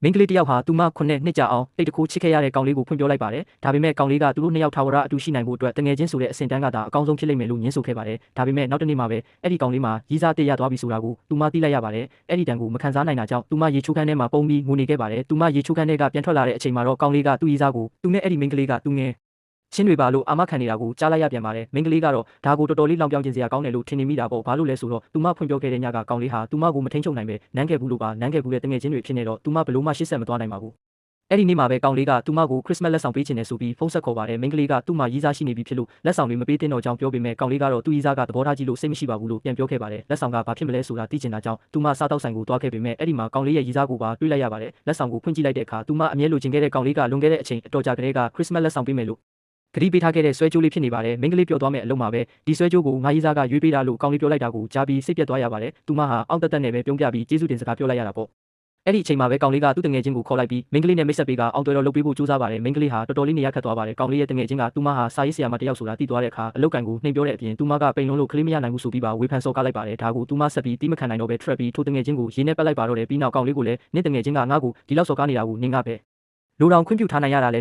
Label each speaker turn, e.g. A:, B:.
A: မင်းကလေးတယောက်ဟာသူမခုနှစ်နှစ်ကြာအောင်တိတ်တခိုးချစ်ခဲ့ရတဲ့ကောင်လေးကိုဖွင့်ပြောလိုက်ပါတယ်။ဒါပေမဲ့ကောင်လေးကသူတို့နှစ်ယောက်ထာဝရအတူရှိနိုင်ဖို့အတွက်တငယ်ချင်းဆိုတဲ့အဆင့်တန်းကသာအကောင်းဆုံးဖြစ်လိမ့်မယ်လို့ညင်းဆိုခဲ့ပါတယ်။ဒါပေမဲ့နောက်တစ်နေ့မှာပဲအဲ့ဒီကောင်လေးမှာရီးစားတစ်ရသွားပြီဆိုတာကိုသူမသိလိုက်ရပါတယ်။အဲ့ဒီတန်ကိုမခံစားနိုင်တာကြောင့်သူမရေချိုးခန်းထဲမှာပုံပြီးငိုနေခဲ့ပါတယ်။သူမရေချိုးခန်းထဲကပြန်ထွက်လာတဲ့အချိန်မှာတော့ကောင်လေးကသူ့ရီးစားကိုသူနဲ့အဲ့ဒီမင်းကလေးကသူငယ်ချင်းတွေပါလို့အာမခံနေတာကိုကြားလိုက်ရပြန်ပါတယ်။မင်းကလေးကတော့ဒါကိုတော်တော်လေးလောင်ပြောင်းကျင်စရာကောင်းတယ်လို့ထင်နေမိတာပေါ့။ဘာလို့လဲဆိုတော့သူမဖွင့်ပြောခဲ့တဲ့ညကကောင်လေးဟာသူမကိုမထိန်ချုပ်နိုင်ပဲနန်းခဲ့ဘူးလို့ပါနန်းခဲ့ဘူးတဲ့တငယ်ချင်းတွေဖြစ်နေတော့သူမဘလို့မှရှေ့ဆက်မသွားနိုင်ပါဘူး။အဲ့ဒီနေ့မှာပဲကောင်လေးကသူမကိုခရစ်စမတ်လက်ဆောင်ပေးချင်တယ်ဆိုပြီးဖုန်းဆက်ခေါ်ပါတယ်။မင်းကလေးကသူ့မှာရီးစားရှိနေပြီဖြစ်လို့လက်ဆောင်တွေမပေးသင့်တော့ကြောင်းပြောပေမဲ့ကောင်လေးကတော့သူ့ရီးစားကသဘောထားကြီးလို့စိတ်မရှိပါဘူးလို့ပြန်ပြောခဲ့ပါတယ်။လက်ဆောင်ကဘာဖြစ်မလဲဆိုတာသိချင်တာကြောင့်သူမစားတောက်ဆိုင်ကိုသွားခဲ့ပေမဲ့အဲ့ဒီမှာကောင်လေးရဲ့ရီးစားကိုပါတွေးလိုက်ရပါတယ်။လက်ဆောင်ကိုဖွင့်ကြည့်လိုက်တဲ့အခါသူမအမြဲလိုချင်ခဲ့တဲ့ကောင်လေးကလွန်ခဲ့တဲ့အချိန်အတော်ကြာကလေးကခရစ်စမတ်လက်ဆောင်ပေးမယ်လို့ဂရီးပေးထားခဲ့တဲ့ဆွဲကြိုးလေးဖြစ်နေပါတယ်။မင်းကလေးပြောသွားမယ့်အလုံးမှာပဲဒီဆွဲကြိုးကိုငါရီးစားကရွေးပေးတာလို့ကောင်လေးပြောလိုက်တာကိုကြားပြီးစိတ်ပြတ်သွားရပါတယ်။သူမဟာအောင့်တက်တက်နဲ့ပဲပြုံးပြပြီးကျေးဇူးတင်စကားပြောလိုက်ရတာပေါ့။အဲ့ဒီအချိန်မှာပဲကောင်လေးကသူ့တငယ်ချင်းကိုခေါ်လိုက်ပြီးမင်းကလေးနဲ့မိတ်ဆက်ပေးကအောင်တော်လုပ်ပေးဖို့ကြိုးစားပါတယ်။မင်းကလေးဟာတော်တော်လေးနေရခတ်သွားပါတယ်။ကောင်လေးရဲ့တငယ်ချင်းကသူမဟာစာရေးဆရာမတယောက်ဆိုတာသိသွားတဲ့အခါအလောက်ကန်ကိုနှိမ်ပြောတဲ့အပြင်သူမကပိန်လုံးလို့ကလေးမရနိုင်ဘူးဆိုပြီးပါဝေဖန်စော်ကားလိုက်ပါတယ်။ဒါကိုသူမဆက်ပြီးတီးမခံနိုင်တော့ပဲ trap ပြီးထိုတငယ်ချင်းကိုရင်းနဲ့ပက်လိုက်ပါတော့တယ်။ပြီးနောက်ကောင်လေးကိုလည်းနင့်တငယ်ချင်းကငါ့ကိုဒီလောက်စော်ကားနေတာကိုနင်ကပဲလိုတောင်ခွင့်ပြုထားနိုင်ရတာလေ